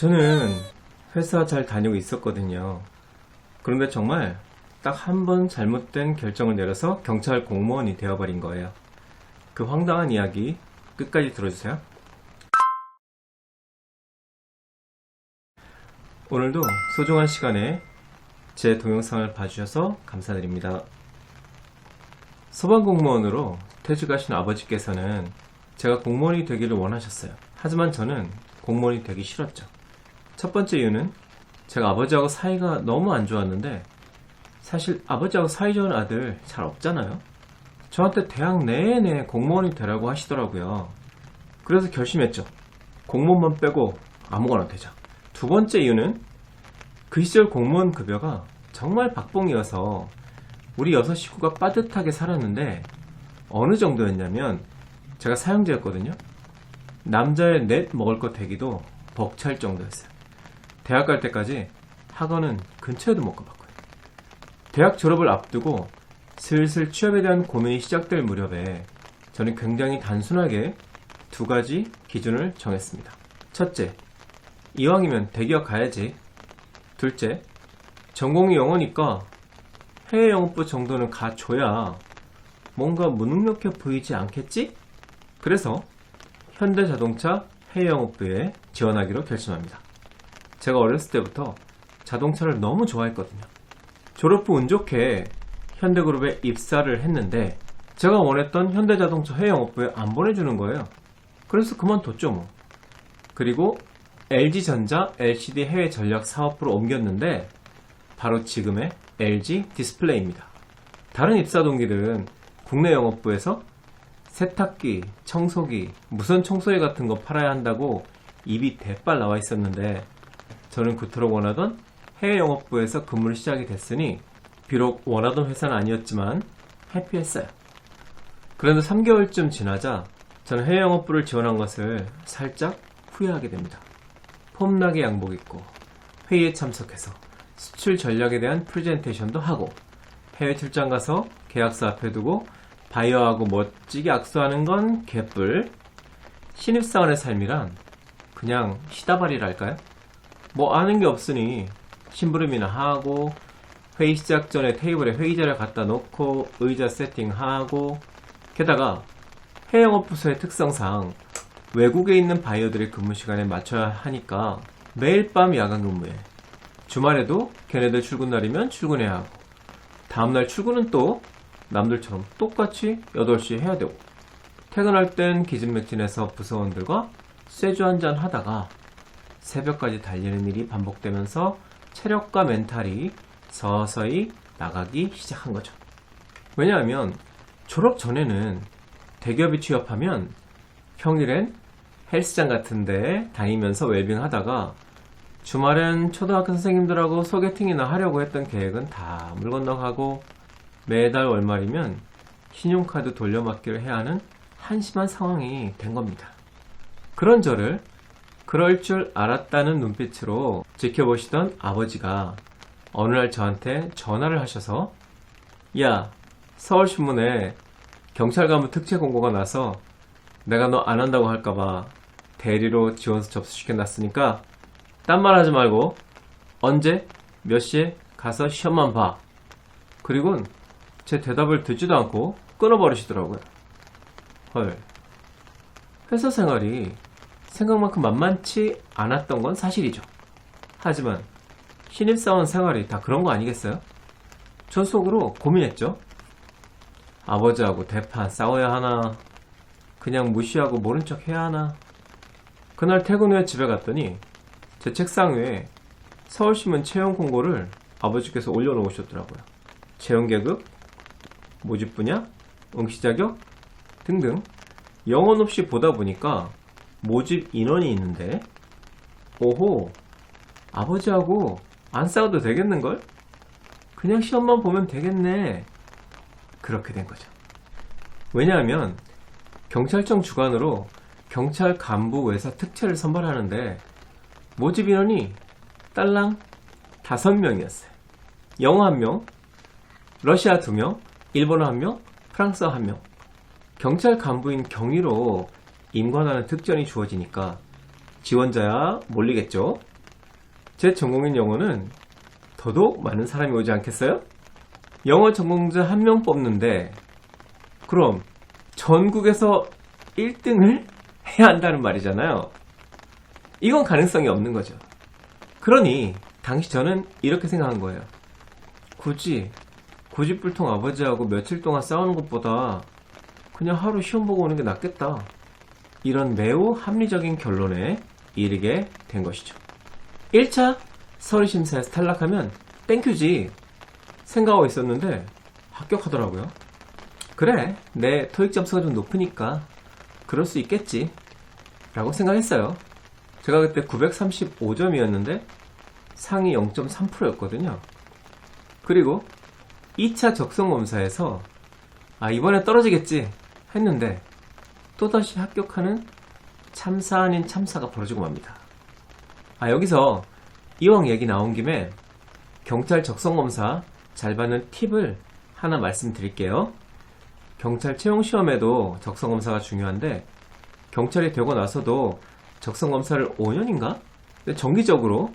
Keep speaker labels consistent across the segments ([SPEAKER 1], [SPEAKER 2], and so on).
[SPEAKER 1] 저는 회사 잘 다니고 있었거든요. 그런데 정말 딱 한 번 잘못된 결정을 내려서 경찰 공무원이 되어버린 거예요. 그 황당한 이야기 끝까지 들어주세요. 오늘도 소중한 시간에 제 동영상을 봐주셔서 감사드립니다. 소방공무원으로 퇴직하신 아버지께서는 제가 공무원이 되기를 원하셨어요. 하지만 저는 공무원이 되기 싫었죠. 첫 번째 이유는 제가 아버지하고 사이가 너무 안 좋았는데, 사실 아버지하고 사이 좋은 아들 잘 없잖아요. 저한테 대학 내내 공무원이 되라고 하시더라고요. 그래서 결심했죠. 공무원만 빼고 아무거나 되자. 두 번째 이유는 그 시절 공무원 급여가 정말 박봉이어서 우리 6 식구가 빠듯하게 살았는데, 어느 정도였냐면 제가 사형제였거든요. 남자의 넷 먹을 거 대기도 벅찰 정도였어요. 대학 갈 때까지 학원은 근처에도 못 가봤고요. 대학 졸업을 앞두고 슬슬 취업에 대한 고민이 시작될 무렵에 저는 굉장히 단순하게 두 가지 기준을 정했습니다. 첫째, 이왕이면 대기업 가야지. 둘째, 전공이 영어니까 해외 영어부 정도는 가줘야 뭔가 무능력해 보이지 않겠지? 그래서 현대자동차 해외 영어부에 지원하기로 결심합니다. 제가 어렸을 때부터 자동차를 너무 좋아했거든요. 졸업 후 운 좋게 현대그룹에 입사를 했는데, 제가 원했던 현대자동차 해외 영업부에 안 보내주는 거예요. 그래서 그만뒀죠 뭐. 그리고 LG전자 LCD 해외 전략 사업부로 옮겼는데, 바로 지금의 LG 디스플레이입니다. 다른 입사 동기들은 국내 영업부에서 세탁기, 청소기, 무선 청소기 같은 거 팔아야 한다고 입이 대빨 나와 있었는데, 저는 그토록 원하던 해외 영업부에서 근무를 시작이 됐으니 비록 원하던 회사는 아니었지만 해피했어요. 그런데 3개월쯤 지나자 저는 해외 영업부를 지원한 것을 살짝 후회하게 됩니다. 폼나게 양복 입고 회의에 참석해서 수출 전략에 대한 프레젠테이션도 하고, 해외 출장 가서 계약서 앞에 두고 바이어하고 멋지게 악수하는 건 개뿔. 신입사원의 삶이란 그냥 시다발이랄까요? 뭐 아는 게 없으니 심부름이나 하고, 회의 시작 전에 테이블에 회의자를 갖다 놓고 의자 세팅하고, 게다가 해외 영업부서의 특성상 외국에 있는 바이어들의 근무 시간에 맞춰야 하니까 매일 밤 야간 근무에, 주말에도 걔네들 출근 날이면 출근해야 하고, 다음날 출근은 또 남들처럼 똑같이 8시에 해야 되고, 퇴근할 땐 기진맥진해서 부서원들과 쇠주 한잔 하다가 새벽까지 달리는 일이 반복되면서 체력과 멘탈이 서서히 나가기 시작한 거죠. 왜냐하면 졸업 전에는 대기업에 취업하면 평일엔 헬스장 같은 데 다니면서 웰빙 하다가, 주말엔 초등학교 선생님들하고 소개팅이나 하려고 했던 계획은 다 물 건너가고, 매달 월말이면 신용카드 돌려막기를 해야 하는 한심한 상황이 된 겁니다. 그런 저를 그럴 줄 알았다는 눈빛으로 지켜보시던 아버지가 어느 날 저한테 전화를 하셔서, 야, 서울신문에 경찰 간부 특채 공고가 나서 내가 너 안 한다고 할까봐 대리로 지원서 접수시켜놨으니까 딴 말 하지 말고 언제 몇 시에 가서 시험만 봐. 그리고는 제 대답을 듣지도 않고 끊어버리시더라고요. 헐, 회사 생활이 생각만큼 만만치 않았던 건 사실이죠. 하지만 신입사원 생활이 다 그런 거 아니겠어요? 전 속으로 고민했죠. 아버지하고 대판 싸워야 하나, 그냥 무시하고 모른 척 해야 하나. 그날 퇴근 후에 집에 갔더니 제 책상 위에 서울신문 채용 공고를 아버지께서 올려놓으셨더라고요. 채용 계급, 모집 분야, 응시 자격 등등 영혼 없이 보다 보니까 모집 인원이 있는데, 오호, 아버지하고 안 싸워도 되겠는걸? 그냥 시험만 보면 되겠네. 그렇게 된 거죠. 왜냐하면 경찰청 주관으로 경찰 간부 외사 특채를 선발하는데 모집 인원이 딸랑 5명이었어요. 영어 1명, 러시아 2명, 일본어 1명, 프랑스어 1명. 경찰 간부인 경위로 임관하는 특전이 주어지니까 지원자야 몰리겠죠. 제 전공인 영어는 더더욱 많은 사람이 오지 않겠어요? 영어 전공자 1명 뽑는데 그럼 전국에서 1등을 해야 한다는 말이잖아요. 이건 가능성이 없는 거죠. 그러니 당시 저는 이렇게 생각한 거예요. 굳이 고집불통 아버지하고 며칠 동안 싸우는 것보다 그냥 하루 시험 보고 오는 게 낫겠다. 이런 매우 합리적인 결론에 이르게 된 것이죠. 1차 서류심사에서 탈락하면 땡큐지 생각하고 있었는데 합격하더라고요. 그래, 내 토익 점수가 좀 높으니까 그럴 수 있겠지 라고 생각했어요. 제가 그때 935점이었는데 상위 0.3%였거든요. 그리고 2차 적성검사에서 이번에 떨어지겠지 했는데 또다시 합격하는 참사 아닌 참사가 벌어지고 맙니다. 여기서 이왕 얘기 나온 김에 경찰 적성검사 잘 받는 팁을 하나 말씀드릴게요. 경찰 채용시험에도 적성검사가 중요한데 경찰이 되고 나서도 적성검사를 5년인가? 정기적으로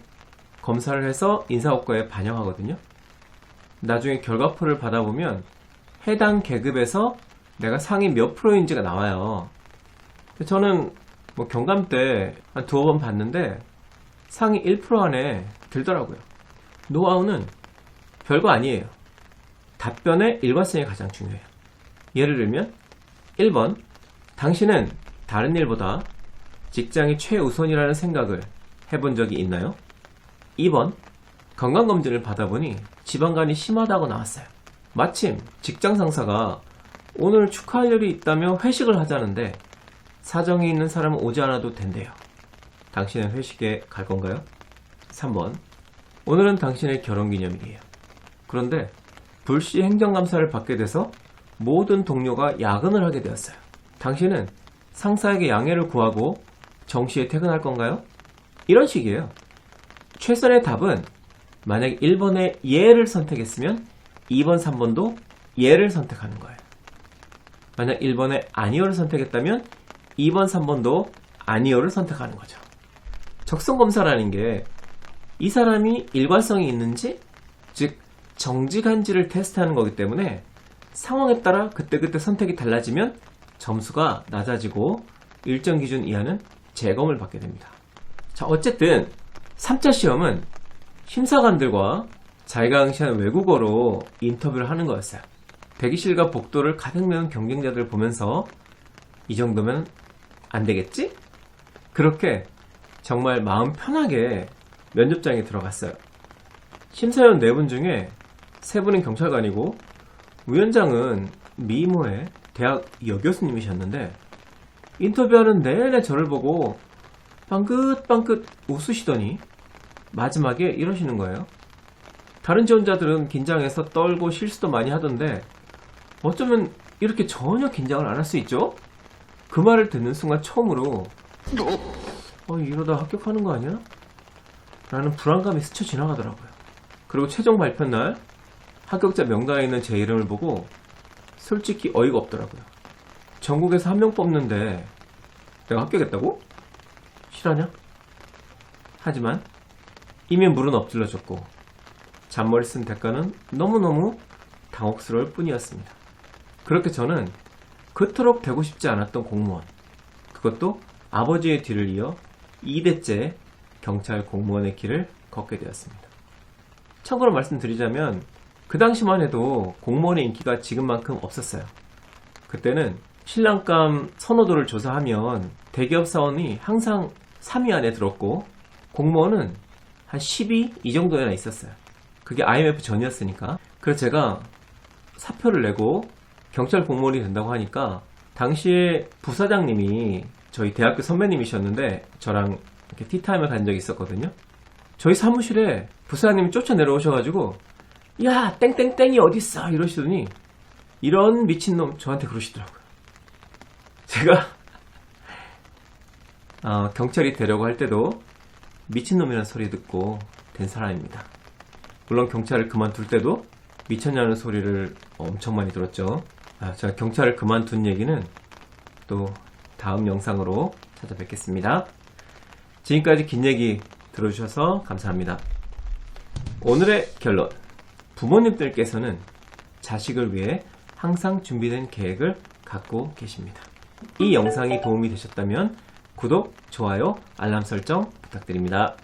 [SPEAKER 1] 검사를 해서 인사고과에 반영하거든요. 나중에 결과표를 받아보면 해당 계급에서 내가 상위 몇 프로인지가 나와요. 저는 경감 때 한 2번 봤는데 상위 1% 안에 들더라고요. 노하우는 별거 아니에요. 답변의 일관성이 가장 중요해요. 예를 들면 1번, 당신은 다른 일보다 직장이 최우선이라는 생각을 해본 적이 있나요? 2번, 건강검진을 받아보니 지방간이 심하다고 나왔어요. 마침 직장 상사가 오늘 축하할 일이 있다며 회식을 하자는데 사정이 있는 사람은 오지 않아도 된대요. 당신은 회식에 갈 건가요? 3번, 오늘은 당신의 결혼기념일이에요. 그런데 불시 행정감사를 받게 돼서 모든 동료가 야근을 하게 되었어요. 당신은 상사에게 양해를 구하고 정시에 퇴근할 건가요? 이런 식이에요. 최선의 답은 만약 1번에 예를 선택했으면 2번, 3번도 예를 선택하는 거예요. 만약 1번에 아니요를 선택했다면 2번, 3번도 아니요를 선택하는 거죠. 적성검사라는 게 이 사람이 일관성이 있는지, 즉 정직한지를 테스트하는 거기 때문에 상황에 따라 그때그때 선택이 달라지면 점수가 낮아지고 일정 기준 이하는 재검을 받게 됩니다. 자, 어쨌든 3차 시험은 심사관들과 자기가 외국어로 인터뷰를 하는 거였어요. 대기실과 복도를 가득 메운 경쟁자들을 보면서 이 정도면 안 되겠지? 그렇게 정말 마음 편하게 면접장에 들어갔어요. 심사위원 4분 중에 3분은 경찰관이고 위원장은 미모의 대학 여교수님이셨는데 인터뷰하는 내내 저를 보고 빵긋빵긋 웃으시더니 마지막에 이러시는 거예요. 다른 지원자들은 긴장해서 떨고 실수도 많이 하던데 어쩌면 이렇게 전혀 긴장을 안 할 수 있죠? 그 말을 듣는 순간 처음으로 이러다 합격하는 거 아니야? 라는 불안감이 스쳐 지나가더라고요. 그리고 최종 발표 날 합격자 명단에 있는 제 이름을 보고 솔직히 어이가 없더라고요. 전국에서 1명 뽑는데 내가 합격했다고? 실화냐? 하지만 이미 물은 엎질러졌고 잔머리 쓴 대가는 너무너무 당혹스러울 뿐이었습니다. 그렇게 저는 그토록 되고 싶지 않았던 공무원, 그것도 아버지의 뒤를 이어 2대째 경찰 공무원의 길을 걷게 되었습니다. 참고로 말씀드리자면 그 당시만 해도 공무원의 인기가 지금만큼 없었어요. 그때는 신랑감 선호도를 조사하면 대기업 사원이 항상 3위 안에 들었고 공무원은 한 10위 이 정도에나 있었어요. 그게 IMF 전이었으니까. 그래서 제가 사표를 내고 경찰 공무원이 된다고 하니까 당시에 부사장님이 저희 대학교 선배님이셨는데 저랑 이렇게 티타임을 가진 적이 있었거든요. 저희 사무실에 부사장님이 쫓아 내려오셔가지고 야 땡땡땡이 어딨어 이러시더니 이런 미친놈 저한테 그러시더라고요. 제가 경찰이 되려고 할 때도 미친놈이라는 소리 듣고 된 사람입니다. 물론 경찰을 그만둘 때도 미쳤냐는 소리를 엄청 많이 들었죠. 제가 경찰을 그만둔 얘기는 또 다음 영상으로 찾아뵙겠습니다. 지금까지 긴 얘기 들어주셔서 감사합니다. 오늘의 결론. 부모님들께서는 자식을 위해 항상 준비된 계획을 갖고 계십니다. 이 영상이 도움이 되셨다면 구독, 좋아요, 알람 설정 부탁드립니다.